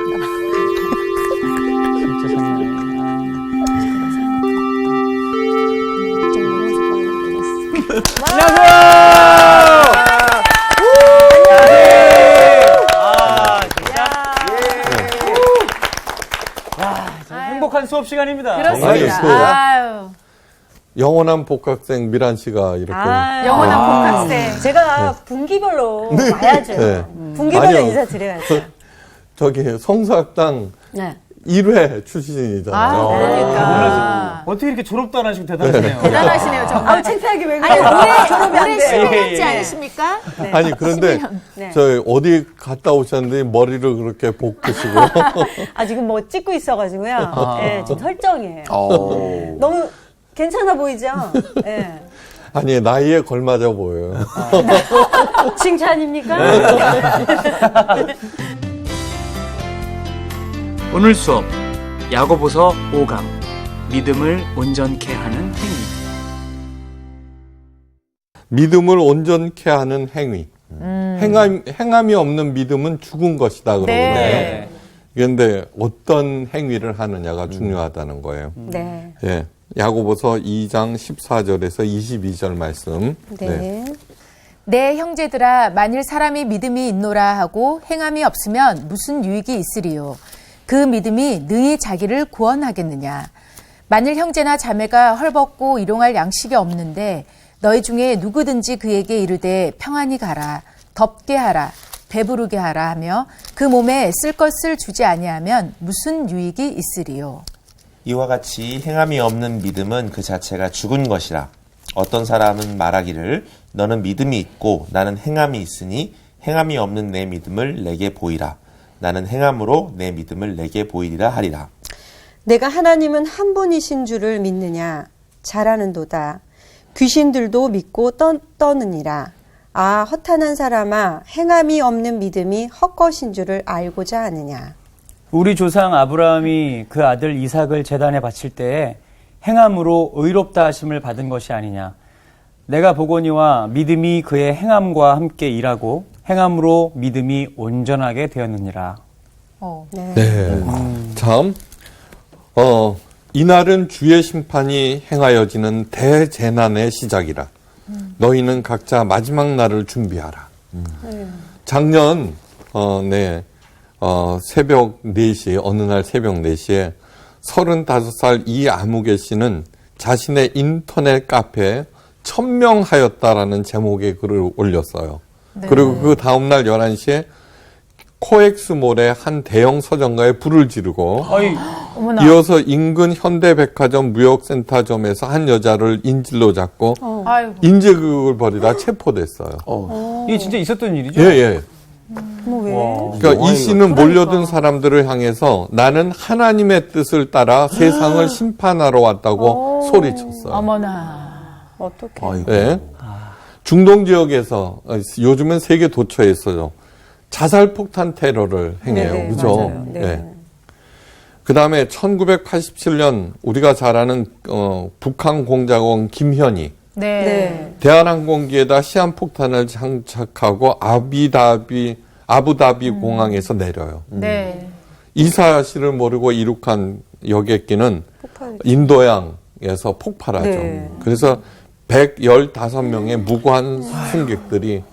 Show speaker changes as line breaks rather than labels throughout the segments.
진짜 장난 행복한 수업 시간입니다.
그렇습니다. 아유.
영원한 복학생 미란 씨가 이렇게.
영원한 복학생.
제가 분기별로 와야죠.
네.
분기별로
아니요.
인사드려야죠.
저기 성서학당
네.
1회 출신이잖아요.
그러니까.
어떻게 이렇게 졸업도 안 하시고 대단하시네요.
대단하시네요, 정말.
창피하게 왜
아니,
그래요? 졸업이 안
올해
돼.
10년째 아니십니까?
네.
아니 그런데
네.
저 어디 갔다 오셨는데 머리를 그렇게 볶으시고
아, 지금 뭐 찍고 있어가지고요. 네, 지금 설정이에요. 너무 괜찮아 보이죠? 네.
아니 나이에 걸맞아 보여요.
칭찬입니까?
오늘 수업 야고보서 5강 믿음을 온전케 하는 행위.
믿음을 온전케 하는 행위. 행함이 없는 믿음은 죽은 것이다 그러거든요.
네.
그런데 어떤 행위를 하느냐가 중요하다는 거예요.
네.
예. 야고보서 2장 14절에서 22절 말씀.
네.
내 형제들아, 만일 사람이 믿음이 있노라 하고 행함이 없으면 무슨 유익이 있으리요? 그 믿음이 능히 자기를 구원하겠느냐? 만일 형제나 자매가 헐벗고 일용할 양식이 없는데 너희 중에 누구든지 그에게 이르되 평안히 가라, 덥게 하라, 배부르게 하라 하며 그 몸에 쓸 것을 주지 아니하면 무슨 유익이 있으리요?
이와 같이 행함이 없는 믿음은 그 자체가 죽은 것이라. 어떤 사람은 말하기를 너는 믿음이 있고 나는 행함이 있으니 행함이 없는 내 믿음을 내게 보이라. 나는 행함으로 내 믿음을 내게 보이리라 하리라.
내가 하나님은 한 분이신 줄을 믿느냐? 잘하는도다. 귀신들도 믿고 떠느니라. 아, 허탄한 사람아, 행함이 없는 믿음이 헛것인 줄을 알고자 하느냐?
우리 조상 아브라함이 그 아들 이삭을 제단에 바칠 때에 행함으로 의롭다 하심을 받은 것이 아니냐. 내가 보거니와 믿음이 그의 행함과 함께 일하고 행함으로 믿음이 온전하게 되었느니라.
네. 참, 이날은 주의 심판이 행하여지는 대재난의 시작이라. 너희는 각자 마지막 날을 준비하라. 작년, 새벽 4시, 어느 날 새벽 4시에 35살 이 아무개 씨는 자신의 인터넷 카페에 천명하였다라는 제목의 글을 올렸어요.
네.
그리고 그 다음날 11시에 코엑스몰의 한 대형 서점가에 불을 지르고
어머나.
이어서 인근 현대백화점 무역센터점에서 한 여자를 인질로 잡고
아이고.
인질극을 벌이다 체포됐어요.
이게 진짜 있었던 일이죠?
예.
뭐 왜?
그러니까 이 씨는 몰려든 사람들을 향해서 나는 하나님의 뜻을 따라 세상을 심판하러 왔다고 소리쳤어요.
어머나.
어떡해.
네. 중동 지역에서 요즘은 세계 도처에 있어요. 자살 폭탄 테러를 행해요.
네네,
그죠?
맞아요. 네.
그다음에 1987년 우리가 잘 아는 북한 공작원 김현희
네.
대한항공기에다 시한폭탄을 장착하고 아부다비 공항에서 내려요.
네.
이 사실을 모르고 이륙한 여객기는 인도양에서 폭발하죠.
네.
그래서 115명의 무고한 승객들이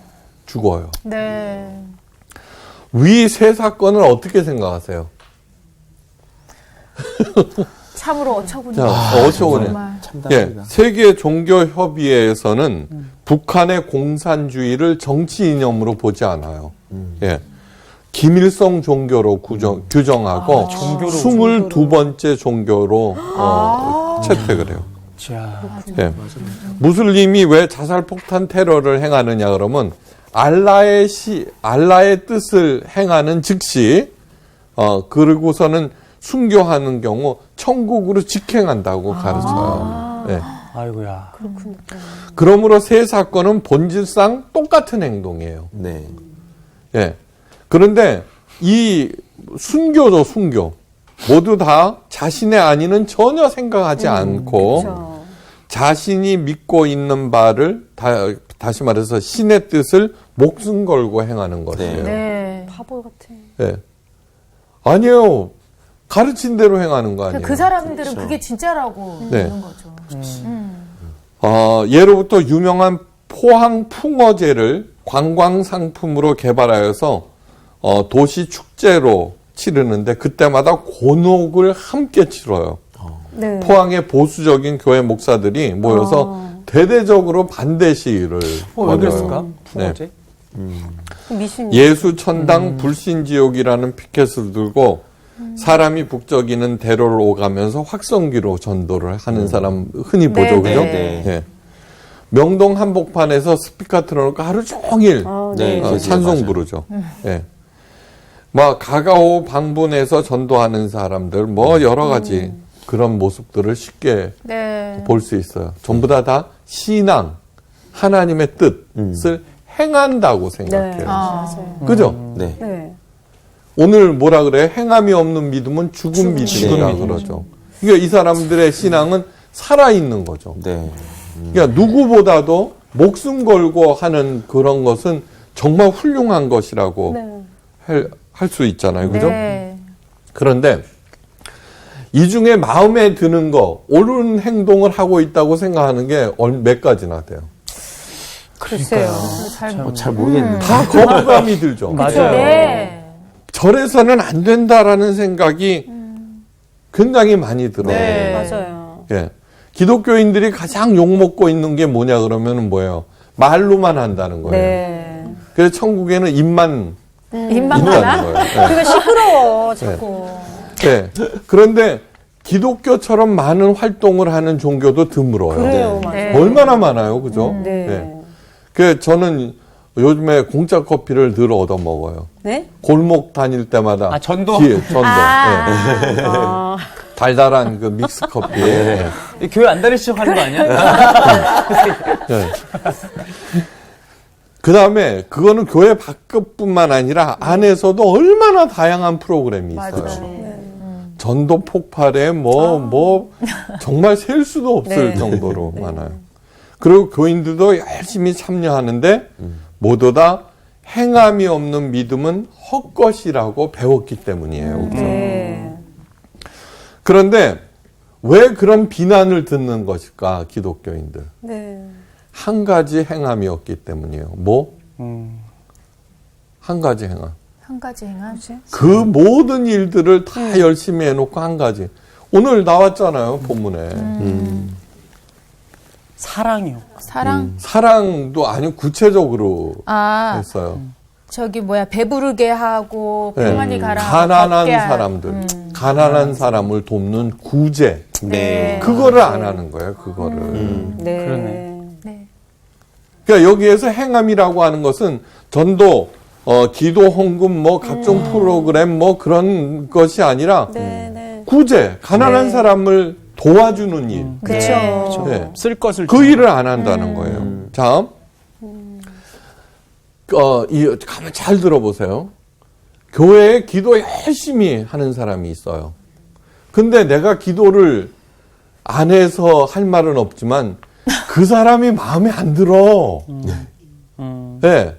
죽어요.
네.
위 세 사건을 어떻게 생각하세요?
참으로 어처구니.
자, 어처구니.
정말.
예, 세계 종교 협의회에서는 북한의 공산주의를 정치 이념으로 보지 않아요. 예. 김일성 종교로 규정하고 22번째 종교로 채택을 해요. 예. 무슬림이 왜 자살폭탄 테러를 행하느냐 그러면 알라의 뜻을 행하는 즉시 그리고서는 순교하는 경우 천국으로 직행한다고 가르쳐요. 예.
아이고야.
그러므로 세 사건은 본질상 똑같은 행동이에요.
네.
예. 그런데 이 순교 모두 다 자신의 안위는 전혀 생각하지 않고
그렇죠.
자신이 믿고 있는 바를 다시 말해서 신의 뜻을 목숨 걸고 행하는 것이에요.
네.
바보 같아.
예. 아니에요. 가르친 대로 행하는 거 아니에요.
그 사람들은 그게 진짜라고
네.
믿는 거죠.
예로부터 유명한 포항 풍어제를 관광 상품으로 개발하여서 도시 축제로 치르는데 그때마다 곤혹을 함께 치러요.
네.
포항의 보수적인 교회 목사들이 모여서 대대적으로 반대 시위를
왜
벌여요.
그랬을까?
네.
풍어제?
미신.
예수천당 불신지옥이라는 피켓을 들고 사람이 북적이는 대로를 오가면서 확성기로 전도를 하는 사람 흔히 보죠.
네,
그죠?
네.
예. 명동 한복판에서 스피커 틀어놓고 하루 종일
네, 그죠,
찬송
맞아요.
부르죠. 예. 막 가가오 방문해서 전도하는 사람들 뭐 여러 가지 그런 모습들을 쉽게
네.
볼 수 있어요. 전부 다 신앙, 하나님의 뜻을 행한다고 생각해요.
네. 맞아요.
그죠?
네.
네.
오늘 뭐라 그래요? 행함이 없는 믿음은 죽은 믿음이라
믿음.
그러죠. 그러니까 이 사람들의 신앙은 살아있는 거죠.
네.
그러니까 누구보다도 목숨 걸고 하는 그런 것은 정말 훌륭한 것이라고
네.
할 수 있잖아요. 그죠?
네.
그런데 이 중에 마음에 드는 거, 옳은 행동을 하고 있다고 생각하는 게 몇 가지나 돼요.
글쎄요.
잘 모르겠는데.
다 거부감이 들죠.
맞아요.
네.
저래서는 안 된다라는 생각이 굉장히 많이 들어요.
네.
맞아요.
예. 기독교인들이 가장 욕먹고 있는 게 뭐냐 그러면 뭐예요? 말로만 한다는 거예요.
네.
그래서 천국에는 입만
입만
있다는
많아?
거예요. 예.
그러니까 시끄러워, 자꾸.
예. 그런데 기독교처럼 많은 활동을 하는 종교도 드물어요.
그래요,
네.
맞아요.
네.
얼마나 많아요, 그죠?
네.
예. 그 저는 요즘에 공짜 커피를 늘 얻어 먹어요.
네?
골목 다닐 때마다
아, 전도?
뒤에 전도. 예.
아,
달달한 그 믹스 커피에
이 교회 안 다니시고 하는 거 아니야?
네. 그 다음에 그거는 교회 밖뿐만 아니라 안에서도 얼마나 다양한 프로그램이 있어요. 전도 폭발에 뭐 정말 셀 수도 없을
네.
정도로 많아요. 그리고 교인들도 열심히 참여하는데 모두 다 행함이 없는 믿음은 헛것이라고 배웠기 때문이에요. 그죠?
네.
그런데 왜 그런 비난을 듣는 것일까, 기독교인들?
네.
한 가지 행함이 없기 때문이에요. 뭐? 한 가지 행함.
한 가지 행하지.
그 모든 일들을 다 열심히 해놓고 한 가지. 오늘 나왔잖아요, 본문에.
사랑이요.
사랑?
사랑도 아주 구체적으로
아,
했어요.
저기 뭐야, 배부르게 하고,
네.
평안히 가라.
가난한
걷게 하-
사람들, 가난한 사람을 돕는 구제.
네.
그거를 안 하는 거예요, 그거를.
네.
그러네.
네.
그러니까 여기에서 행함이라고 하는 것은 전도, 기도, 헌금, 뭐 각종 프로그램 뭐 그런 것이 아니라
네. 네.
구제, 가난한
네.
사람을 도와주는 일.
그쵸.
네.
쓸 것을
그
주는
일을 안 한다는 거예요. 자, 가만 잘 들어보세요. 교회에 기도 열심히 하는 사람이 있어요. 근데 내가 기도를 안 해서 할 말은 없지만 그 사람이 마음에 안 들어. 네.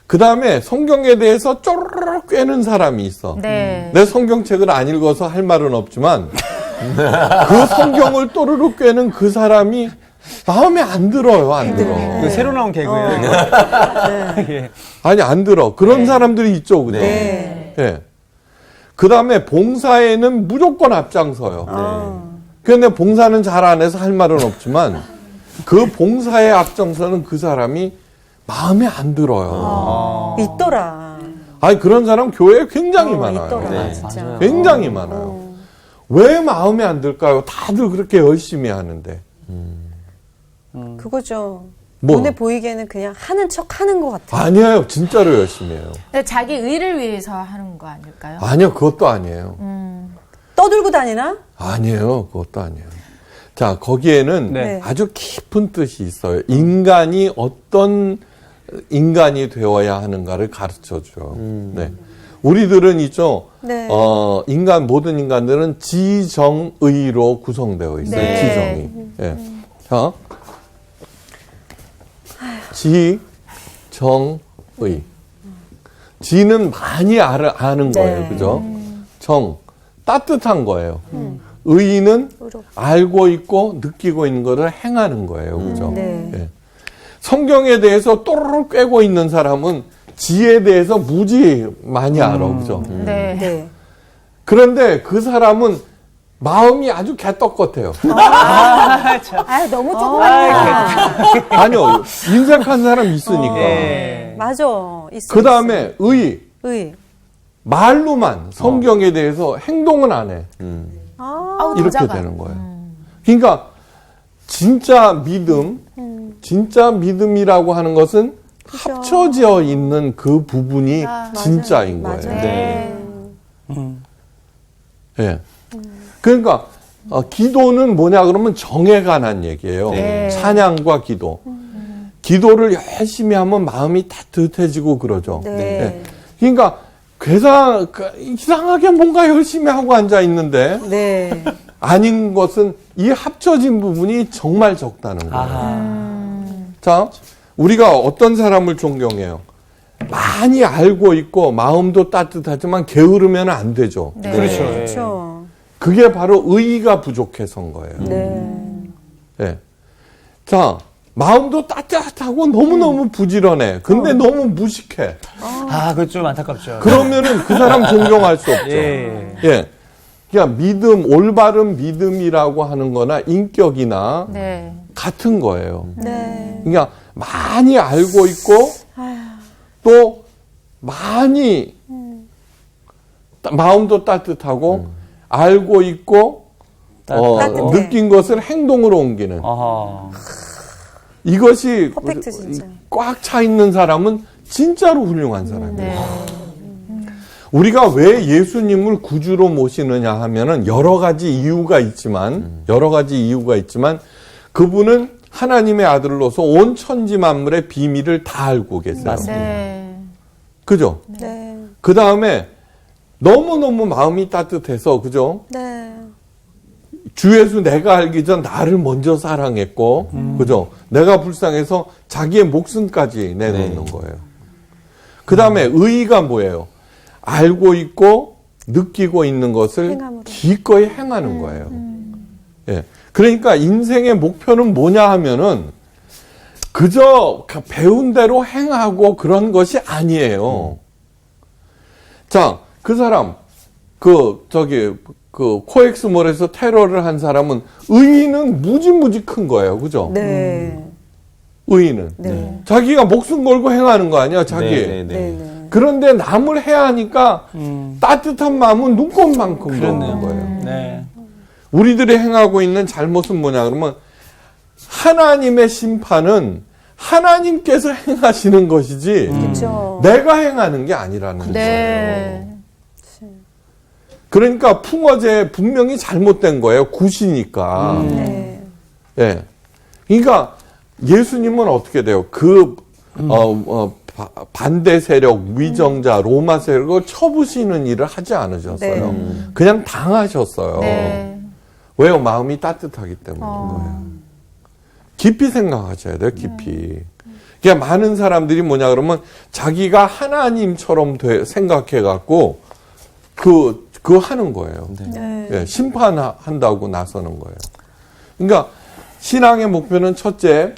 그 다음에 성경에 대해서 쪼르륵 꿰는 사람이 있어.
네.
내 성경책을 안 읽어서 할 말은 없지만 그 성경을 또르르 꿰는 그 사람이 마음에 안 들어요. 안 들어.
그 새로 나온 개그예요. 예.
아니 안 들어. 그런 사람들이 있죠. 그죠?
네.
예. 그 다음에 봉사에는 무조건 앞장서요. 그런데 봉사는 잘 안 해서 할 말은 없지만 그 봉사에 앞장서는 그 사람이 마음에 안 들어요.
있더라.
아니 그런 사람 교회에 굉장히 많아요.
있더라.
네.
진짜.
굉장히 많아요. 왜 마음에 안 들까요? 다들 그렇게 열심히 하는데.
그거죠.
뭐?
눈에 보이기에는 그냥 하는 척 하는 것 같아요.
아니에요. 진짜로 열심히 해요.
근데 자기 의를 위해서 하는 거 아닐까요?
아니요. 그것도 아니에요.
떠들고 다니나?
아니에요. 그것도 아니에요. 자, 거기에는
네.
아주 깊은 뜻이 있어요. 인간이 어떤 인간이 되어야 하는가를 가르쳐 줘요. 네. 우리들은 있죠.
네.
모든 인간들은 지정의로 구성되어 있어요.
네.
지정의. 예. 자, 지정의. 지는 많이 아는 거예요.
네.
그죠? 따뜻한 거예요. 의인은 알고 있고 느끼고 있는 것을 행하는 거예요. 그죠?
네.
예. 성경에 대해서 또르르 꿰고 있는 사람은 지혜에 대해서 무지 많이 알아. 그죠?
네.
네.
그런데 그 사람은 마음이 아주 개떡 같아요.
아, 너무 조그맣다.
아니요. 인색한 사람이 있으니까.
예.
맞아. 있어.
그 다음에 의. 말로만 성경에 대해서 행동은 안 해.
아우, 더
이렇게
작아.
되는 거예요. 그러니까 진짜 믿음이라고 하는 것은 합쳐져 있는 그 부분이 진짜인 거예요.
맞아요.
네.
예. 그러니까 기도는 뭐냐 그러면 정에 관한 얘기예요.
네.
찬양과 기도. 기도를 열심히 하면 마음이 따뜻해지고 그러죠.
네.
예. 그러니까 이상하게 뭔가 열심히 하고 앉아 있는데
네.
아닌 것은 이 합쳐진 부분이 정말 적다는 거예요.
아하.
자, 우리가 어떤 사람을 존경해요? 많이 알고 있고 마음도 따뜻하지만 게으르면 안 되죠.
네.
그렇죠. 예.
그렇죠.
그게 바로 의의가 부족해서인 거예요.
네.
예. 자, 마음도 따뜻하고 너무너무 부지런해. 근데 너무 무식해.
아, 그거 좀 안타깝죠.
그러면은 그 사람 존경할 수 없죠.
예.
예. 그러니까 올바른 믿음이라고 하는 거나 인격이나
네.
같은 거예요.
네.
그러니까 많이 알고 있고 또 많이 마음도 따뜻하고 알고 있고
따뜻해.
느낀 것을 행동으로 옮기는
아하.
이것이
퍼펙트 진짜.
꽉 차 있는 사람은 진짜로 훌륭한 사람이에요.
네.
우리가 왜 예수님을 구주로 모시느냐 하면은 여러 가지 이유가 있지만 그분은 하나님의 아들로서 온 천지 만물의 비밀을 다 알고 계세요.
맞습니다.
네.
그죠?
네.
그 다음에 너무너무 마음이 따뜻해서, 그죠?
네.
주 예수 내가 알기 전 나를 먼저 사랑했고, 그죠? 내가 불쌍해서 자기의 목숨까지 내놓는 거예요. 그 다음에 의의가 뭐예요? 알고 있고 느끼고 있는 것을
행함으로.
기꺼이 행하는 거예요. 예. 그러니까 인생의 목표는 뭐냐 하면은 그저 배운 대로 행하고 그런 것이 아니에요. 자, 그 사람, 코엑스몰에서 테러를 한 사람은 의의는 무지무지 큰 거예요. 그죠?
네.
의의는.
네.
자기가 목숨 걸고 행하는 거 아니야, 자기.
네.
네.
그런데 남을 해야 하니까 따뜻한 마음은 눈꽃만큼 그러는 거예요.
네.
우리들이 행하고 있는 잘못은 뭐냐 그러면 하나님의 심판은 하나님께서 행하시는 것이지
그렇죠.
내가 행하는 게 아니라는 거예요.
네.
그러니까 풍어제 분명히 잘못된 거예요. 굿이니까.
네.
예. 그러니까 예수님은 어떻게 돼요? 반대 세력, 위정자, 로마 세력을 쳐부시는 일을 하지 않으셨어요.
네.
그냥 당하셨어요.
네.
왜요? 마음이 따뜻하기 때문인 거예요. 깊이 생각하셔야 돼요, 깊이. 그러니까 많은 사람들이 뭐냐 그러면 자기가 하나님처럼 생각해갖고 그거 하는 거예요.
네.
예, 심판한다고 나서는 거예요. 그러니까 신앙의 목표는 첫째,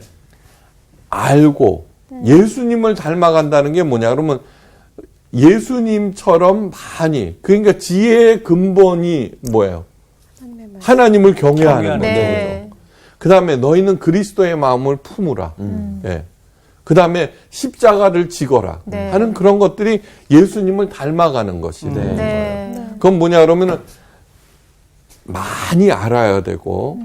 알고 예수님을 닮아간다는 게 뭐냐 그러면 예수님처럼 많이, 그러니까 지혜의 근본이 뭐예요? 하나님을 경외하는 거죠.
네.
그 다음에 너희는 그리스도의 마음을 품으라. 예. 그 다음에 십자가를 지거라.
네.
하는 그런 것들이 예수님을 닮아가는 것이에요.
네.
그건 뭐냐 그러면은 많이 알아야 되고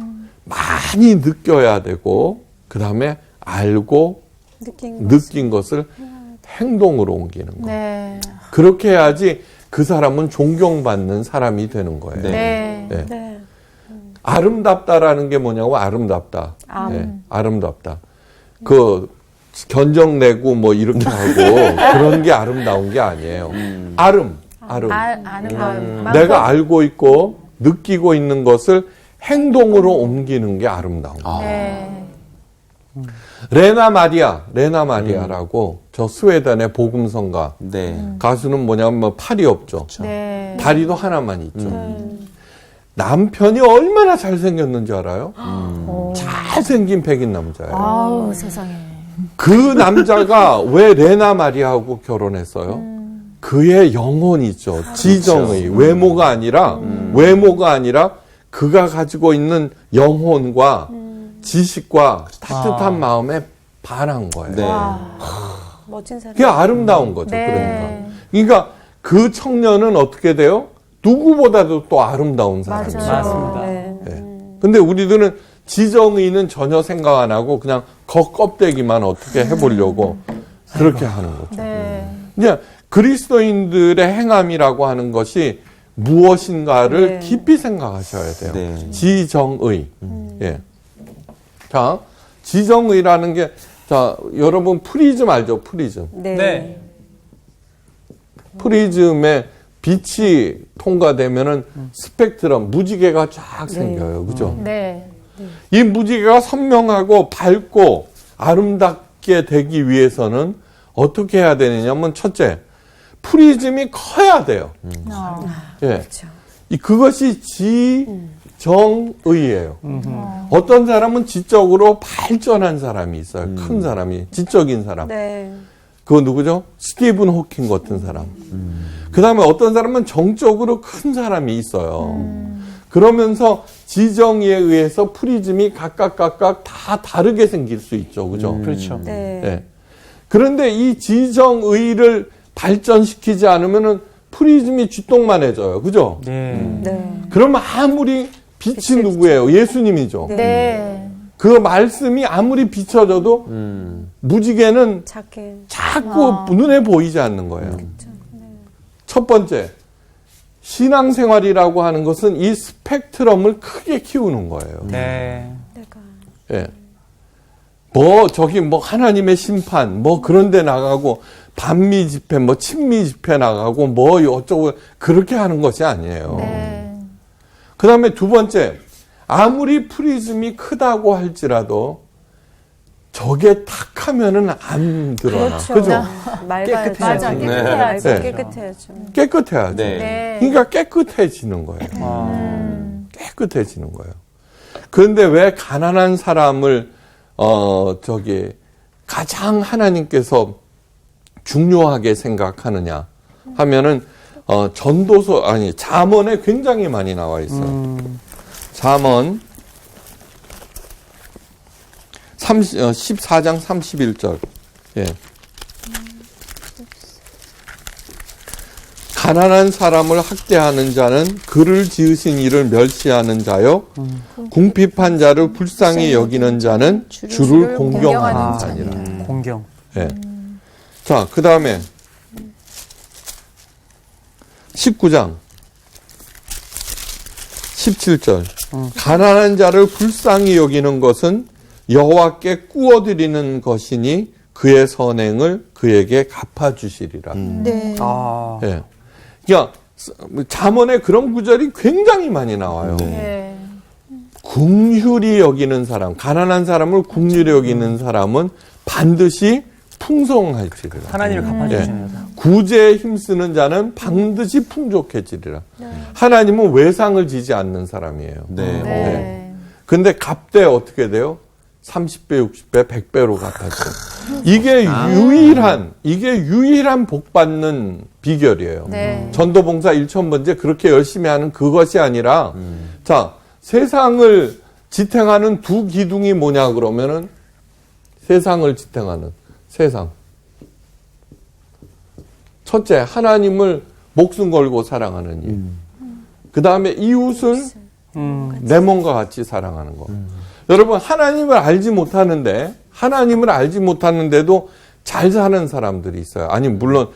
많이 느껴야 되고 그 다음에 알고 느낀 것을 행동으로 옮기는 거예요.
네.
그렇게 해야지 그 사람은 존경받는 사람이 되는 거예요.
네.
예.
네.
아름답다라는 게 뭐냐고 아름답다.
아.
예, 아름답다. 견적 내고 뭐 이렇게 하고 그런 게 아름다운 게 아니에요. 아름.
아는 마음.
내가 알고 있고 느끼고 있는 것을 행동으로 옮기는 게 아름다운 거예요.
네.
레나 마리아라고 저 스웨덴의 복음성가
네.
가수는 뭐냐면 팔이 없죠.
네. 네.
다리도 하나만 있죠. 남편이 얼마나 잘생겼는지 알아요? 잘생긴 백인 남자예요.
아우, 세상에.
그 남자가 왜 레나 마리아하고 결혼했어요? 그의 영혼이 있죠. 지정의 외모가 아니라 그가 가지고 있는 영혼과 지식과 따뜻한 마음에 반한 거예요.
네.
멋진 사람.
그게 아름다운 거죠.
네.
그러니까 그 청년은 어떻게 돼요? 누구보다도 또 아름다운 사람이에요.
맞습니다.
네.
근데 우리들은 지정의는 전혀 생각 안 하고 그냥 겉껍데기만 어떻게 해보려고 그렇게 하는 거죠.
네.
이제 그리스도인들의 행함이라고 하는 것이 무엇인가를
네.
깊이 생각하셔야 돼요.
네.
지정의. 예. 자, 지정의라는 게, 자, 여러분 프리즘 알죠? 프리즘.
네.
네.
프리즘에 빛이 통과되면은 스펙트럼, 무지개가 쫙 생겨요. 그죠?
네.
이 무지개가 선명하고 밝고 아름답게 되기 위해서는 어떻게 해야 되느냐면 첫째, 프리즘이 커야 돼요. 예. 그것이 지정의예요. 어떤 사람은 지적으로 발전한 사람이 있어요. 큰 사람이, 지적인 사람.
네.
그거 누구죠? 스티븐 호킹 같은 사람. 그 다음에 어떤 사람은 정적으로 큰 사람이 있어요. 그러면서 지정의에 의해서 프리즘이 각각 다 다르게 생길 수 있죠. 그죠?
그렇죠.
네.
예. 그런데 이 지정의를 발전시키지 않으면은 프리즘이 쥐똥만해져요. 그죠?
네.
네.
그럼 아무리 빛이 누구예요? 예수님이죠.
네.
그 말씀이 아무리 비춰져도 무지개는
작게.
자꾸 눈에 보이지 않는 거예요. 첫 번째, 신앙생활이라고 하는 것은 이 스펙트럼을 크게 키우는 거예요.
네.
내가.
예. 저기 하나님의 심판, 그런 데 나가고, 반미 집회, 친미 집회 나가고, 어쩌고, 그렇게 하는 것이 아니에요.
네.
그 다음에 두 번째, 아무리 프리즘이 크다고 할지라도, 저게 탁 하면은 안 드러나.
그렇죠.
그죠?
맑아야죠.
맞아, 깨끗해야죠.
네.
깨끗해야죠.
깨끗해야죠.
네.
네.
그러니까 깨끗해지는 거예요. 깨끗해지는 거예요. 그런데 왜 가난한 사람을 가장 하나님께서 중요하게 생각하느냐 하면은 잠언에 굉장히 많이 나와 있어요. 잠언 14장 31절. 예. 가난한 사람을 학대하는 자는 그를 지으신 이를 멸시하는 자요. 궁핍한 자를 불쌍히 여기는 자는 주를 공경하는 자니라.
공경.
예. 자, 그 다음에 19장 17절. 가난한 자를 불쌍히 여기는 것은 여호와께 꾸어드리는 것이니 그의 선행을 그에게 갚아주시리라.
네.
아.
예. 그러니까 잠언에 그런 구절이 굉장히 많이 나와요.
네.
긍휼히 여기는 사람, 가난한 사람을 긍휼히 여기는 사람은 반드시 풍성할지리라.
하나님을 갚아주시는 사.
구제에 힘쓰는 자는 반드시 풍족해지리라. 하나님은 외상을 지지 않는 사람이에요.
네.
네.
근데 갚되 어떻게 돼요? 30배, 60배, 100배로 갚아줘. 이게 유일한 복 받는 비결이에요.
네.
전도봉사 1000번째 그렇게 열심히 하는 그것이 아니라, 자, 세상을 지탱하는 두 기둥이 뭐냐 그러면은, 세상을 지탱하는 세상. 첫째, 하나님을 목숨 걸고 사랑하는 일. 그 다음에 이웃을 내 몸과 같이 사랑하는 것. 여러분, 하나님을 알지 못하는데도 잘 사는 사람들이 있어요. 아니, 물론,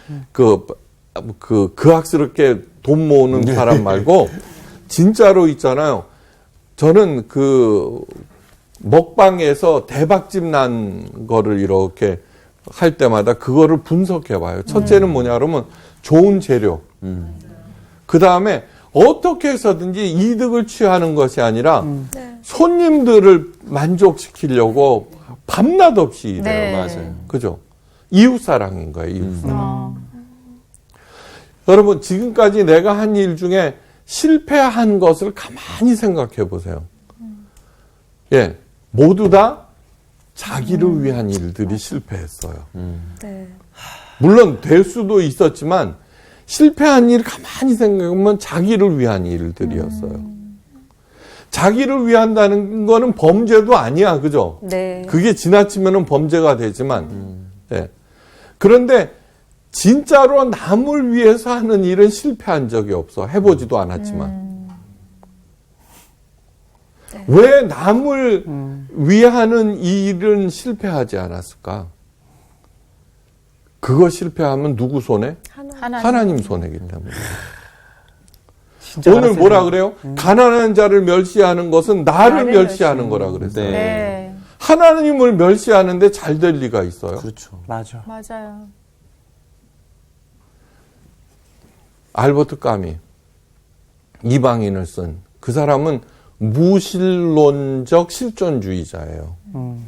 그악스럽게 돈 모으는 사람 말고, 진짜로 있잖아요. 저는 먹방에서 대박집 난 거를 이렇게 할 때마다 그거를 분석해 봐요. 첫째는 뭐냐 그러면 좋은 재료. 그 다음에 어떻게 해서든지 이득을 취하는 것이 아니라 손님들을 만족시키려고 밤낮 없이 일해요.
네.
맞아요.
그죠? 이웃사랑인 거예요, 이웃사랑. 여러분, 지금까지 내가 한 일 중에 실패한 것을 가만히 생각해 보세요. 예, 모두 다 자기를 위한 일들이 실패했어요.
네.
물론 될 수도 있었지만 실패한 일 가만히 생각하면 자기를 위한 일들이었어요. 자기를 위한다는 거는 범죄도 아니야, 그죠?
네.
그게 지나치면은 범죄가 되지만, 예. 그런데 진짜로 남을 위해서 하는 일은 실패한 적이 없어. 해보지도 않았지만. 왜 남을 위하는 일은 실패하지 않았을까? 그거 실패하면 누구 손해? 하나님 손해이기 때문에. 오늘 뭐라 그래요? 가난한 자를 멸시하는 것은 나를 멸시하는 거라 그랬어요.
네.
하나님을 멸시하는데 잘 될 리가 있어요.
그렇죠.
맞아.
맞아요.
알버트 까미, 이방인을 쓴 그 사람은 무신론적 실존주의자예요.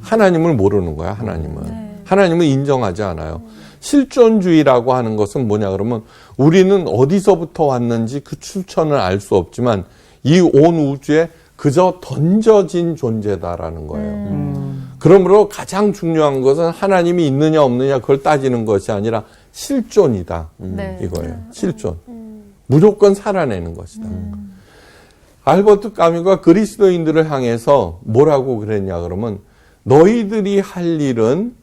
하나님을 모르는 거야, 하나님은. 하나님을 인정하지 않아요. 실존주의라고 하는 것은 뭐냐 그러면 우리는 어디서부터 왔는지 그 출처는 알 수 없지만 이 온 우주에 그저 던져진 존재다라는 거예요. 그러므로 가장 중요한 것은 하나님이 있느냐 없느냐 그걸 따지는 것이 아니라 실존이다.
네.
이거예요. 실존. 무조건 살아내는 것이다. 알버트 까미가 그리스도인들을 향해서 뭐라고 그랬냐 그러면 너희들이 할 일은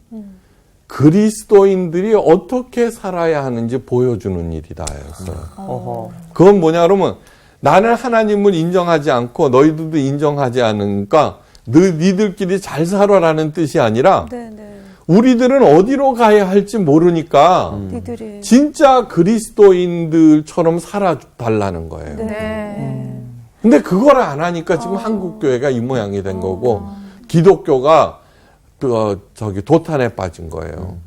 그리스도인들이 어떻게 살아야 하는지 보여주는 일이다 였어요. 그건 뭐냐 그러면 나는 하나님을 인정하지 않고 너희들도 인정하지 않으니까 니들끼리 잘 살아라는 뜻이 아니라
네, 네.
우리들은 어디로 가야 할지 모르니까
니들이.
진짜 그리스도인들처럼 살아달라는 거예요.
네.
근데 그걸 안 하니까 지금 한국교회가 이 모양이 된 거고 기독교가 도탄에 빠진 거예요.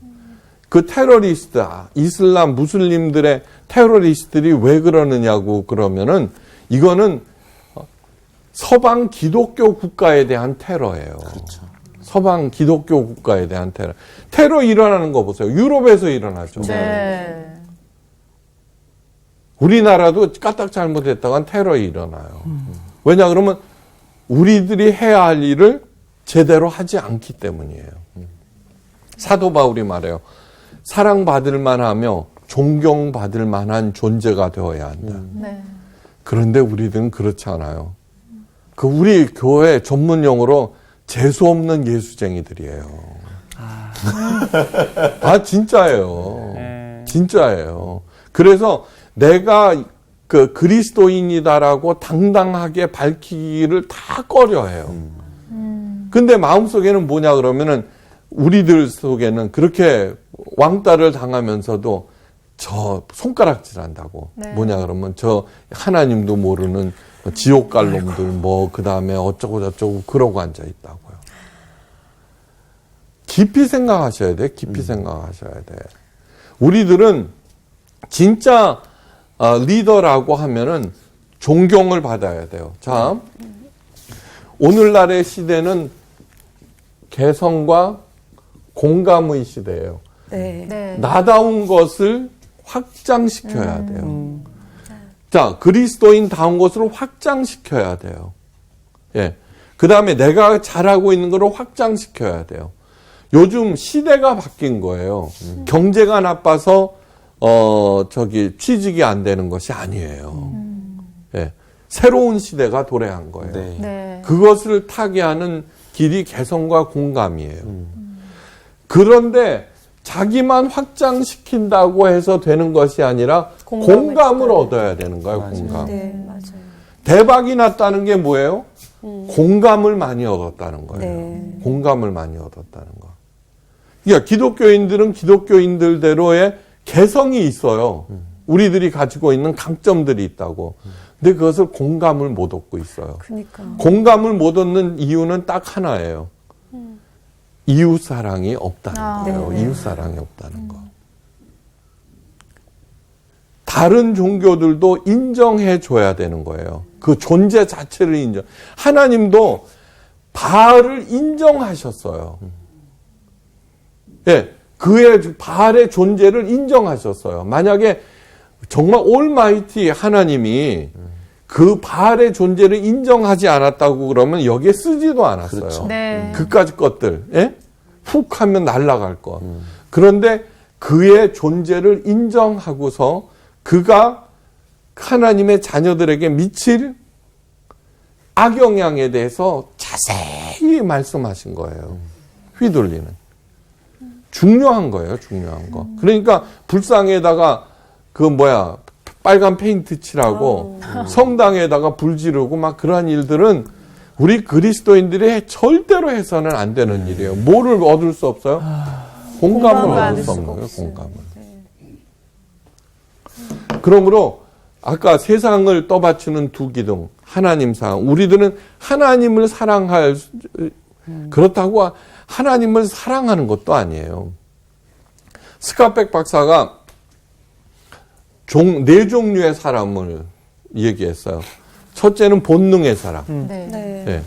그 테러리스트, 이슬람 무슬림들의 테러리스트들이 왜 그러느냐고 그러면은 이거는 서방 기독교 국가에 대한 테러예요.
그렇죠.
서방 기독교 국가에 대한 테러. 테러 일어나는 거 보세요. 유럽에서 일어나죠.
네.
우리나라도 까딱 잘못했다간 테러 일어나요. 왜냐 그러면 우리들이 해야 할 일을 제대로 하지 않기 때문이에요. 사도 바울이 말해요. 사랑받을 만하며 존경받을 만한 존재가 되어야 한다.
네.
그런데 우리들은 그렇지 않아요. 우리 교회 전문 용어로 재수 없는 예수쟁이들이에요. 진짜예요.
네.
진짜예요. 그래서 내가 그리스도인이다라고 당당하게 밝히기를 다 꺼려해요. 근데 마음속에는 뭐냐 그러면은 우리들 속에는 그렇게 왕따를 당하면서도 저 손가락질 한다고.
네.
뭐냐 그러면 저 하나님도 모르는 지옥 갈 놈들 그 다음에 어쩌고 저쩌고 그러고 앉아 있다고요. 깊이 생각하셔야 돼. 깊이 생각하셔야 돼. 우리들은 진짜 리더라고 하면은 존경을 받아야 돼요. 자, 오늘날의 시대는 개성과 공감의 시대예요.
네.
네.
나다운 것을 확장시켜야 돼요. 자, 그리스도인다운 것으로 확장시켜야 돼요. 예. 그 다음에 내가 잘하고 있는 것을 확장시켜야 돼요. 요즘 시대가 바뀐 거예요. 경제가 나빠서, 취직이 안 되는 것이 아니에요. 예. 새로운 시대가 도래한 거예요.
네.
네.
그것을 타개하는 길이 개성과 공감이에요. 그런데 자기만 확장시킨다고 해서 되는 것이 아니라 공감을 얻어야 되는 거예요.
맞아요.
공감.
네, 맞아요.
대박이 났다는 게 뭐예요? 공감을 많이 얻었다는 거예요.
네.
공감을 많이 얻었다는 거. 그러니까 기독교인들은 기독교인들대로의 개성이 있어요. 우리들이 가지고 있는 강점들이 있다고. 근데 그것을 공감을 못 얻고 있어요.
그러니까.
공감을 못 얻는 이유는 딱 하나예요. 이웃 사랑이 없다는 거예요.
네.
이웃 사랑이 없다는 거. 다른 종교들도 인정해 줘야 되는 거예요. 그 존재 자체를 인정. 하나님도 바알을 인정하셨어요. 예, 그의 바알의 존재를 인정하셨어요. 만약에 정말 올마이티 하나님이 그 바알의 존재를 인정하지 않았다고 그러면 여기에 쓰지도 않았어요.
그렇죠.
네.
그까짓 것들, 예? 훅 하면 날아갈 거. 그런데 그의 존재를 인정하고서 그가 하나님의 자녀들에게 미칠 악영향에 대해서 자세히 말씀하신 거예요. 휘둘리는. 중요한 거예요, 중요한 거. 그러니까 불상에다가 빨간 페인트 칠하고 성당에다가 불 지르고 막 그러한 일들은 우리 그리스도인들이 절대로 해서는 안 되는 일이에요. 뭐를 얻을 수 없어요? 공감을 얻을 수 없는 거예요, 공감을. 그러므로 아까 세상을 떠받치는 두 기둥, 하나님 사랑. 우리들은 하나님을 사랑할, 그렇다고 하나님을 사랑하는 것도 아니에요. 스카백 박사가 네 종류의 사람을 얘기했어요. 첫째는 본능의 사람.
네.
네.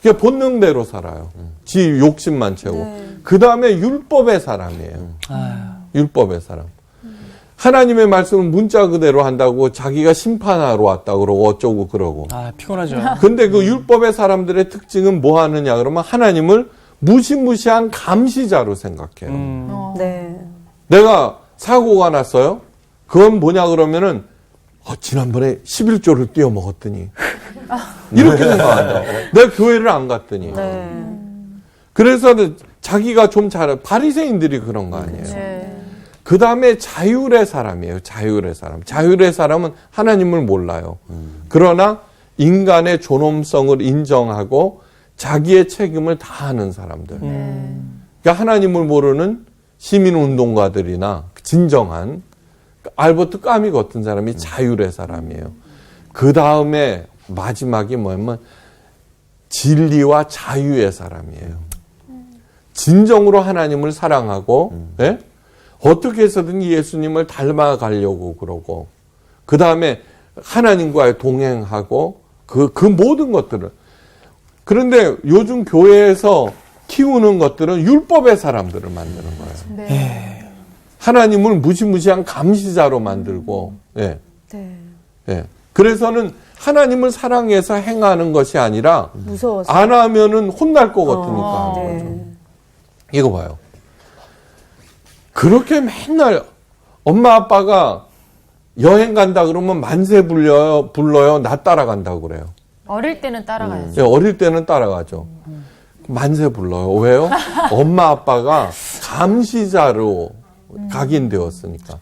그게 본능대로 살아요. 지 욕심만 채우고. 그 다음에 율법의 사람이에요. 율법의 사람. 하나님의 말씀을 문자 그대로 한다고 자기가 심판하러 왔다 그러고 어쩌고 그러고.
피곤하죠.
근데 그 율법의 사람들의 특징은 뭐 하느냐 그러면 하나님을 무시무시한 감시자로 생각해요.
네.
내가 사고가 났어요. 그건 뭐냐 그러면은 지난번에 11조를 띄워 먹었더니 이렇게 생각한다. 내가 교회를 안 갔더니.
네.
그래서 자기가 좀 잘해. 바리새인들이 그런 거 아니에요.
네.
그 다음에 자율의 사람이에요. 자율의 사람. 자율의 사람은 하나님을 몰라요. 그러나 인간의 존엄성을 인정하고 자기의 책임을 다하는 사람들. 그러니까 하나님을 모르는 시민운동가들이나 진정한 알버트 까미 같은 사람이 자율의 사람이에요. 그 다음에 마지막이 뭐냐면 진리와 자유의 사람이에요. 진정으로 하나님을 사랑하고 예? 어떻게 해서든 예수님을 닮아가려고 그러고 그 다음에 하나님과 동행하고 그 모든 것들을. 그런데 요즘 교회에서 키우는 것들은 율법의 사람들을 만드는 거예요.
네.
하나님을 무시무시한 감시자로 만들고, 예.
네.
예. 그래서는 하나님을 사랑해서 행하는 것이 아니라
무서워서.
안 하면은 혼날 것 같으니까 하는 거죠.
네.
이거 봐요. 그렇게 맨날 엄마 아빠가 여행 간다 그러면 만세 불러요. 나 따라간다고 그래요.
어릴 때는 따라가야죠.
예, 어릴 때는 따라가죠. 만세 불러요. 왜요? 엄마 아빠가 감시자로 각인되었으니까.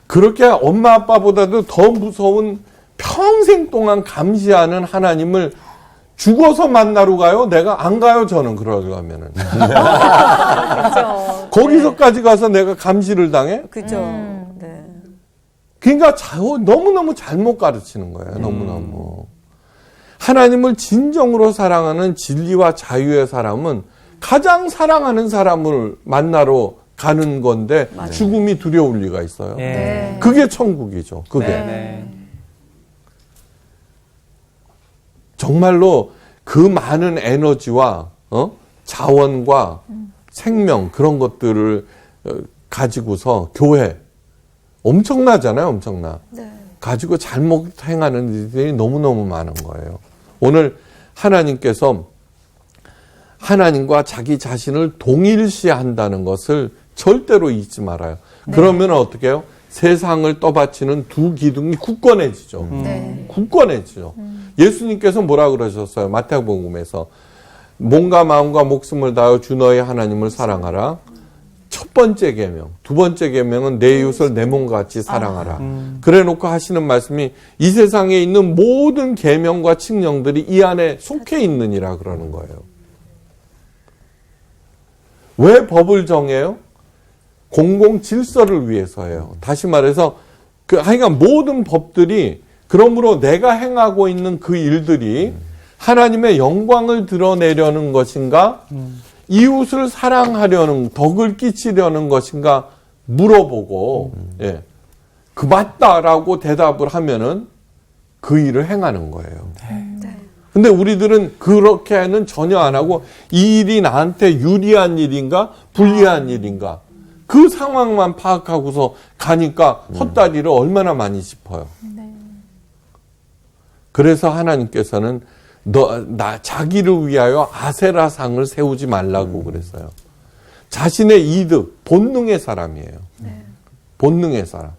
그렇게 엄마 아빠보다도 더 무서운 평생 동안 감시하는 하나님을 죽어서 만나러 가요? 내가 안 가요, 저는 그러려면은.
그렇죠.
거기서까지 가서 내가 감시를 당해?
그죠. 네.
그러니까 너무너무 잘못 가르치는 거예요. 너무너무. 하나님을 진정으로 사랑하는 진리와 자유의 사람은 가장 사랑하는 사람을 만나러 가는 건데 죽음이 두려울 리가 있어요.
네.
그게 천국이죠. 그게.
네.
정말로 그 많은 에너지와 자원과 생명 그런 것들을 가지고서 교회 엄청나잖아요. 엄청나.
네.
가지고 잘못 행하는 일들이 너무너무 많은 거예요. 오늘 하나님께서 하나님과 자기 자신을 동일시한다는 것을 절대로 잊지 말아요. 그러면 어떻게 해요? 세상을 떠받치는 두 기둥이 굳건해지죠.
네.
굳건해지죠. 예수님께서 뭐라 그러셨어요? 마태복음에서 몸과 마음과 목숨을 다하여 주 너의 하나님을 사랑하라. 첫 번째 계명, 두 번째 계명은 내 이웃을 내 몸과 같이 사랑하라. 그래놓고 하시는 말씀이 이 세상에 있는 모든 계명과 칙령들이 이 안에 속해 있느니라 그러는 거예요. 왜 법을 정해요? 공공 질서를 위해서예요. 다시 말해서 하여간 모든 법들이 그러므로 내가 행하고 있는 그 일들이 하나님의 영광을 드러내려는 것인가? 이웃을 사랑하려는, 덕을 끼치려는 것인가? 물어보고, 예. 그 맞다라고 대답을 하면은 그 일을 행하는 거예요. 근데 우리들은 그렇게는 전혀 안 하고 이 일이 나한테 유리한 일인가? 불리한 일인가? 그 상황만 파악하고서 가니까 헛다리를 얼마나 많이 짚어요. 그래서 하나님께서는 자기를 위하여 아세라상을 세우지 말라고 그랬어요. 자신의 이득, 본능의 사람이에요. 본능의 사람.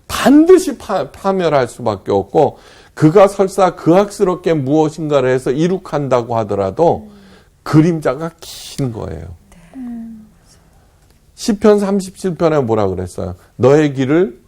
반드시 파멸할 수밖에 없고, 그가 설사 그악스럽게 무엇인가를 해서 이룩한다고 하더라도 그림자가 긴 거예요. 시편 37편에 뭐라 그랬어요? 너의 길을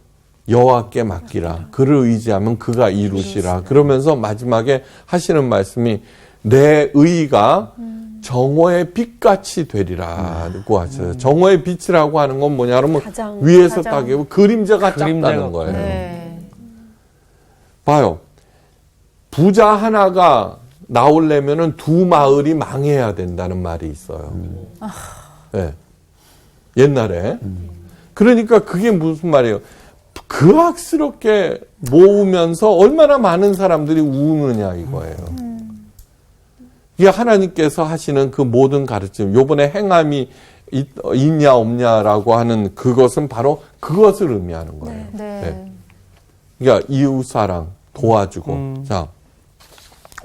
여호와께 맡기라. 그를 의지하면 그가 이루시라. 그러면서 마지막에 하시는 말씀이 내 의가 정오의 빛같이 되리라고 하셔요. 정오의 빛이라고 하는 건 뭐냐 그러면 위에서 딱 그림자가 작다는 거예요.
네.
봐요. 부자 하나가 나오려면은 두 마을이 망해야 된다는 말이 있어요. 네. 옛날에. 그러니까 그게 무슨 말이에요? 그악스럽게 모으면서 얼마나 많은 사람들이 우느냐 이거예요. 이게 하나님께서 하시는 그 모든 가르침, 요번에 행함이 있냐 없냐라고 하는 그것은 바로 그것을 의미하는 거예요. 네. 그러니까 이웃사랑, 도와주고. 자,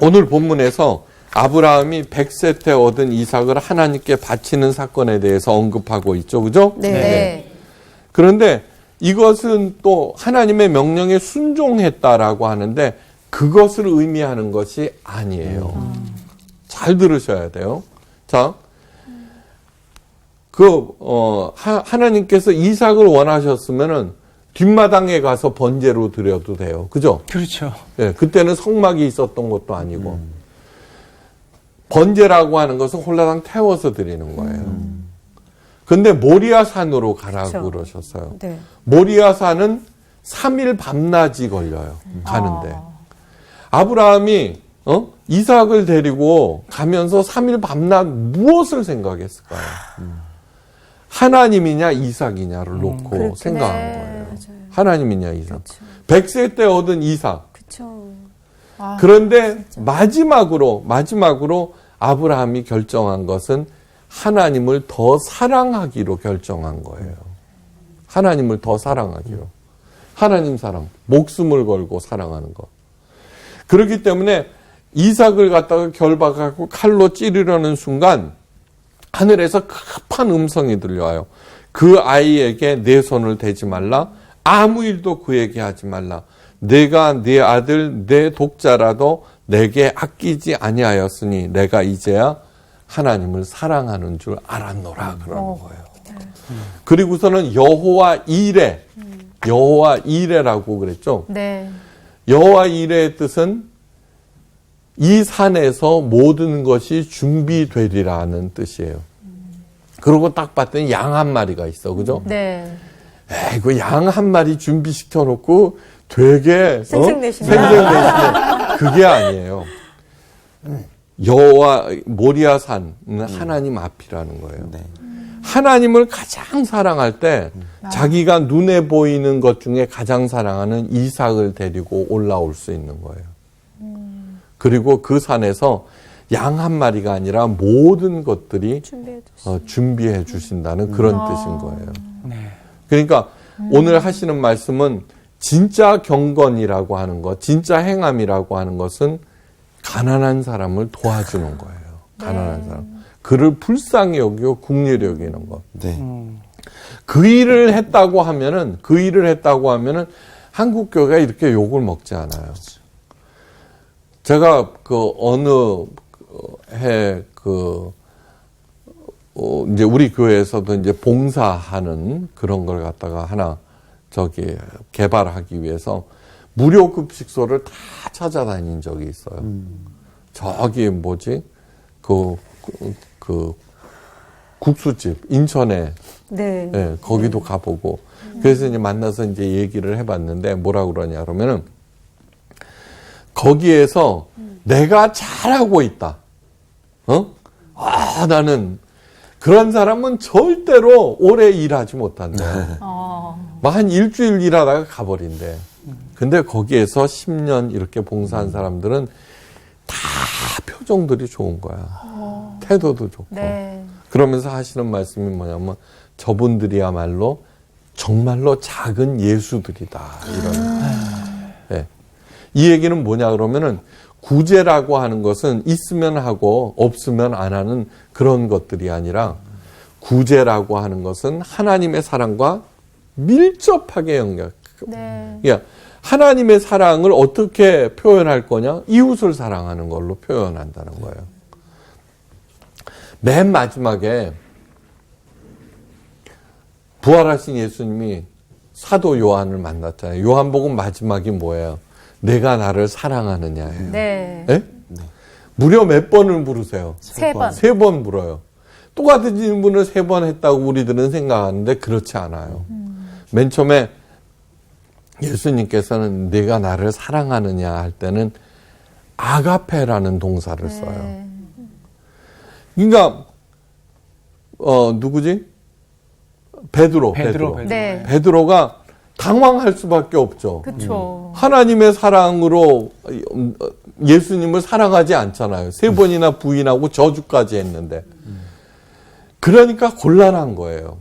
오늘 본문에서 아브라함이 100세 때 얻은 이삭을 하나님께 바치는 사건에 대해서 언급하고 있죠. 그죠?
네.
그런데 이것은 또 하나님의 명령에 순종했다라고 하는데 그것을 의미하는 것이 아니에요. 잘 들으셔야 돼요. 자, 하나님께서 이삭을 원하셨으면은 뒷마당에 가서 번제로 드려도 돼요. 그죠?
그렇죠.
예, 그때는 성막이 있었던 것도 아니고. 번제라고 하는 것은 홀라당 태워서 드리는 거예요. 근데 모리아산으로 가라고 그러셨어요.
네.
모리아산은 3일 밤낮이 걸려요. 가는데. 아브라함이 이삭을 데리고 가면서 3일 밤낮 무엇을 생각했을까요? 하나님이냐 이삭이냐를 놓고 생각한 거예요. 하나님이냐 이삭. 100세 때 얻은 이삭. 그런데 마지막으로 아브라함이 결정한 것은 하나님을 더 사랑하기로 결정한 거예요. 하나님을 더 사랑하기로. 하나님 사랑, 목숨을 걸고 사랑하는 것. 그렇기 때문에 이삭을 갖다가 결박하고 칼로 찌르려는 순간 하늘에서 급한 음성이 들려와요. 그 아이에게 내 손을 대지 말라. 아무 일도 그에게 하지 말라. 내가 네 아들 내 독자라도 내게 아끼지 아니하였으니 내가 이제야 하나님을 사랑하는 줄 알았노라 그러는 거예요. 그리고서는 여호와 이레라고 그랬죠.
네.
여호와 이레의 뜻은 이 산에서 모든 것이 준비되리라는 뜻이에요. 그리고 딱 봤더니 양 한 마리가 있어, 그죠?
네.
그 양 한 마리 준비시켜 놓고 되게
생생내시네.
그게 아니에요. 여호와 모리아산은 하나님 앞이라는 거예요.
네.
하나님을 가장 사랑할 때 자기가 눈에 보이는 것 중에 가장 사랑하는 이삭을 데리고 올라올 수 있는 거예요. 그리고 그 산에서 양 한 마리가 아니라 모든 것들이 준비해 주신다는 그런 뜻인 거예요.
네.
그러니까 오늘 하시는 말씀은 진짜 경건이라고 하는 것, 진짜 행함이라고 하는 것은 가난한 사람을 도와주는 거예요. 가난한 사람. 그를 불쌍히 여기고 긍휼히 여기는 것.
네.
그 일을 했다고 하면은 한국 교회가 이렇게 욕을 먹지 않아요. 제가 어느 해 이제 우리 교회에서도 이제 봉사하는 그런 걸 갖다가 하나 개발하기 위해서 무료 급식소를 다 찾아다닌 적이 있어요. 저기 국수집 인천에 네, 거기도 가보고 그래서 이제 만나서 이제 얘기를 해봤는데 뭐라 그러냐 그러면은 거기에서 내가 잘하고 있다. 나는 그런 사람은 절대로 오래 일하지 못한다. 한 일주일 일하다가 가버린대. 근데 거기에서 10년 이렇게 봉사한 사람들은 다 표정들이 좋은 거야. 태도도 좋고.
네.
그러면서 하시는 말씀이 뭐냐면 저분들이야말로 정말로 작은 예수들이다. 이런. 예. 이 얘기는 뭐냐 그러면은 구제라고 하는 것은 있으면 하고 없으면 안 하는 그런 것들이 아니라 구제라고 하는 것은 하나님의 사랑과 밀접하게 연결.
네.
그러니까 하나님의 사랑을 어떻게 표현할 거냐? 이웃을 사랑하는 걸로 표현한다는 거예요. 맨 마지막에 부활하신 예수님이 사도 요한을 만났잖아요. 요한복음 마지막이 뭐예요? 내가 나를 사랑하느냐예요.
네.
예? 무려 몇 번을 물으세요?
3번.
3번 물어요. 똑같은 질문을 3번 했다고 우리들은 생각하는데 그렇지 않아요. 맨 처음에 예수님께서는 내가 나를 사랑하느냐 할 때는 아가페라는 동사를 써요. 그러니까 누구지? 베드로.
네.
베드로가 당황할 수밖에 없죠.
그렇죠.
하나님의 사랑으로 예수님을 사랑하지 않잖아요. 3번이나 부인하고 저주까지 했는데. 그러니까 곤란한 거예요.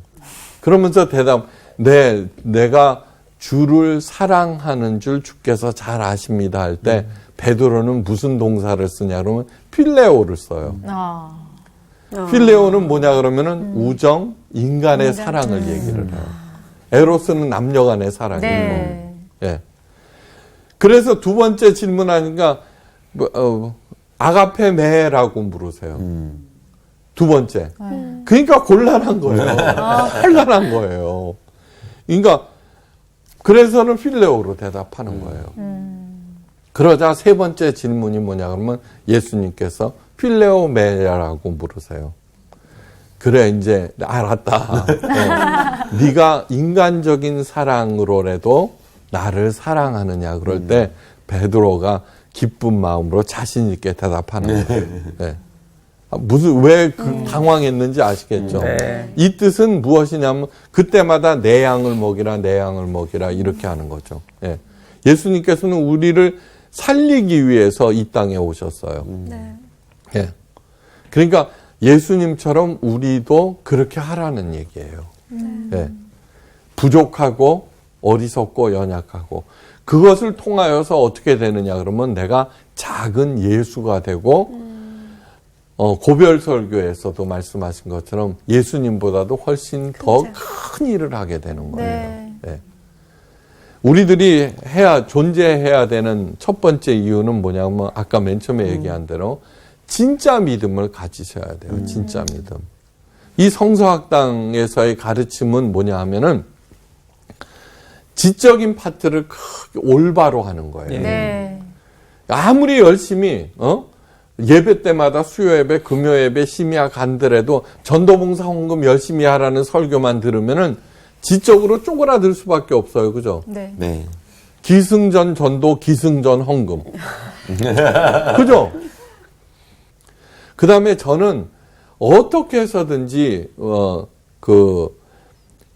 그러면서 대답, 내가 주를 사랑하는 줄 주께서 잘 아십니다 할 때 베드로는 무슨 동사를 쓰냐 그러면 필레오를 써요. 필레오는 뭐냐 그러면은 우정, 인간의 사랑을 얘기를 해요. 에로스는 남녀 간의 사랑이고.
네.
예. 그래서 두 번째 질문하니까 아가페메라고 물으세요. 두 번째. 그러니까 곤란한 거예요. 혼란한 거예요. 그러니까 그래서는 필레오로 대답하는 거예요. 그러자 세 번째 질문이 뭐냐 그러면 예수님께서 필레오메라고 물으세요. 그래 이제 알았다. 네가 인간적인 사랑으로라도 나를 사랑하느냐 그럴 때 베드로가 기쁜 마음으로 자신 있게 대답하는 거예요. 네. 왜 당황했는지 아시겠죠?
네.
이 뜻은 무엇이냐면 그때마다 내 양을 먹이라 내 양을 먹이라 이렇게 하는 거죠. 예. 예수님께서는 우리를 살리기 위해서 이 땅에 오셨어요. 예. 그러니까 예수님처럼 우리도 그렇게 하라는 얘기예요. 예. 부족하고 어리석고 연약하고 그것을 통하여서 어떻게 되느냐 그러면 내가 작은 예수가 되고 고별설교에서도 말씀하신 것처럼 예수님보다도 훨씬 더 큰 일을 하게 되는 거예요.
네.
예. 우리들이 존재해야 되는 첫 번째 이유는 뭐냐면 아까 맨 처음에 얘기한 대로 진짜 믿음을 가지셔야 돼요. 진짜 믿음. 이 성서학당에서의 가르침은 뭐냐 하면은 지적인 파트를 크게 올바로 하는 거예요.
네.
아무리 열심히 예배 때마다 수요 예배, 금요 예배, 심야 간더라도 전도봉사 헌금 열심히 하라는 설교만 들으면은 지적으로 쪼그라들 수밖에 없어요. 그죠?
네.
네.
기승전 전도, 기승전 헌금. 그죠? 그 다음에 저는 어떻게 해서든지,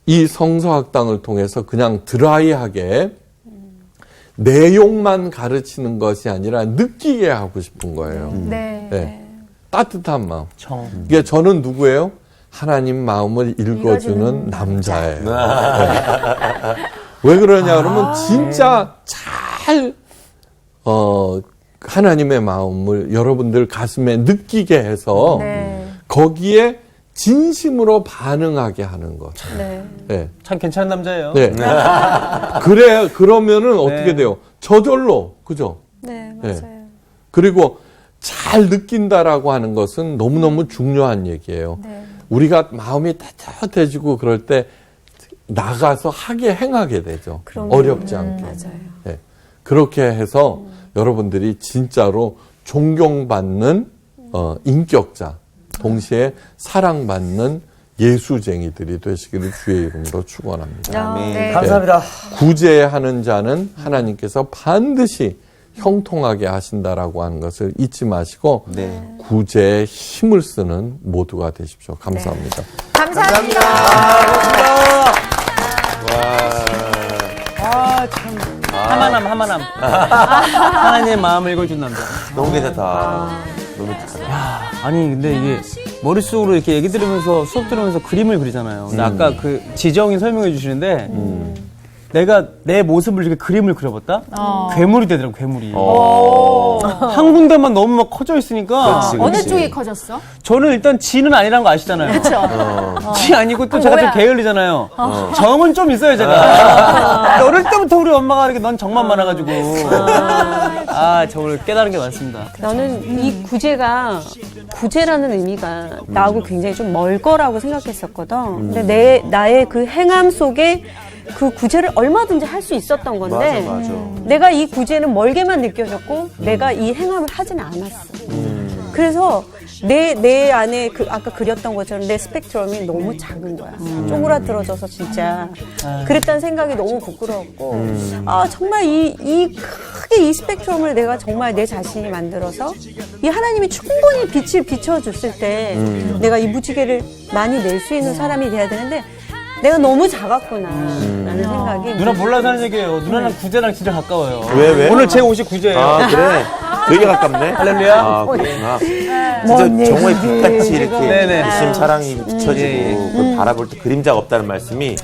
이 성서학당을 통해서 그냥 드라이하게 내용만 가르치는 것이 아니라 느끼게 하고 싶은 거예요.
네.
네. 따뜻한 마음.
청.
이게 저는 누구예요? 하나님 마음을 읽어주는 남자예요. 네. 왜 그러냐 그러면 진짜 잘 하나님의 마음을 여러분들 가슴에 느끼게 해서
네.
거기에 진심으로 반응하게 하는 것.
네.
네.
참 괜찮은 남자예요.
네. 그러면은 어떻게 돼요? 저절로, 그죠?
네,
네.
맞아요.
그리고 잘 느낀다라고 하는 것은 너무너무 중요한 얘기예요.
네.
우리가 마음이 따뜻해지고 그럴 때 나가서 행하게 되죠.
그럼요.
어렵지 않게.
맞아요.
네. 그렇게 해서 여러분들이 진짜로 존경받는 인격자, 동시에 사랑받는 예수쟁이들이 되시기를 주의 이름으로 축원합니다.
네.
감사합니다.
구제하는 자는 하나님께서 반드시 형통하게 하신다라고 하는 것을 잊지 마시고
네.
구제에 힘을 쓰는 모두가 되십시오. 감사합니다.
감사합니다.
하마남. 하나님의 마음을 읽어준 남자.
너무 괜찮다.
아니 근데 이게 머릿속으로 이렇게 얘기 들으면서 수업 들으면서 그림을 그리잖아요. 근데 아까 그 지정이 설명해 주시는데 내가 내 모습을 이렇게 그림을 그려봤다? 괴물이 되더라고, 괴물이. 한 군데만 너무 막 커져 있으니까.
어느 쪽이 커졌어?
저는 일단 지는 아니라는 거 아시잖아요.
그렇죠.
지 아니고 또 제가
뭐야?
좀 게을리잖아요. 정은 좀 있어요, 제가. 어릴 때부터 우리 엄마가 이렇게 넌 정만 많아가지고. 저를 깨달은 게 많습니다.
나는 이 구제라는 의미가 나하고 굉장히 좀 멀 거라고 생각했었거든. 근데 나의 그 행함 속에 그 구제를 얼마든지 할 수 있었던 건데
맞아.
내가 이 구제는 멀게만 느껴졌고 내가 이 행함을 하지는 않았어. 그래서 내 안에 아까 그렸던 것처럼 내 스펙트럼이 너무 작은 거야. 쪼그라들어져서 진짜 그랬다는 생각이 너무 부끄러웠고 정말 이 크게 이 스펙트럼을 내가 정말 내 자신이 만들어서 이 하나님이 충분히 빛을 비춰줬을 때 내가 이 무지개를 많이 낼 수 있는 사람이 돼야 되는데 내가 너무 작았구나 라는 생각이
누나 몰라서 하는 얘기예요. 누나랑 구제랑 진짜 가까워요.
왜?
오늘 제 옷이 구제예요.
그래? 되게 가깝네?
할렐루야.
그렇구나. 진짜 정말 빛같이 이렇게
네네.
예수님 사랑이 비춰지고 그걸 바라볼 때 그림자가 없다는 말씀이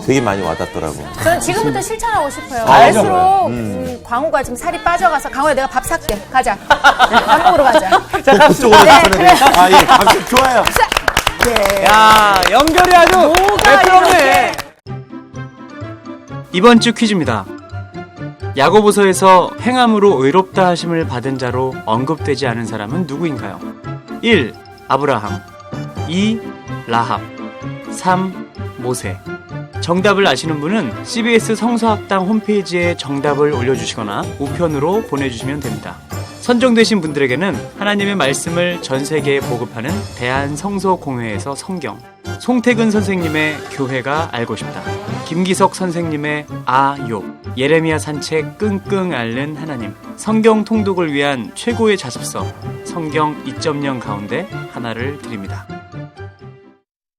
되게 많이 와닿더라고.
저는 지금부터 실천하고 싶어요.
알죠.
알수록 광우가 지금 살이 빠져가서 광우야 내가 밥 살게. 가자. 밥 먹으러 가자.
자, 갑시다.
그쪽으로 예, 감격 좋아요.
야, 연결이 아주 매끄럽네.
이번 주 퀴즈입니다. 야고보서에서 행함으로 의롭다 하심을 받은 자로 언급되지 않은 사람은 누구인가요? 1. 아브라함 2. 라합 3. 모세. 정답을 아시는 분은 CBS 성서학당 홈페이지에 정답을 올려주시거나 우편으로 보내주시면 됩니다. 선정되신 분들에게는 하나님의 말씀을 전 세계에 보급하는 대한성서공회에서 성경, 송태근 선생님의 교회가 알고 싶다, 김기석 선생님의 아욥, 예레미야 산책 끙끙 앓는 하나님, 성경 통독을 위한 최고의 자습서 성경 2.0 가운데 하나를 드립니다.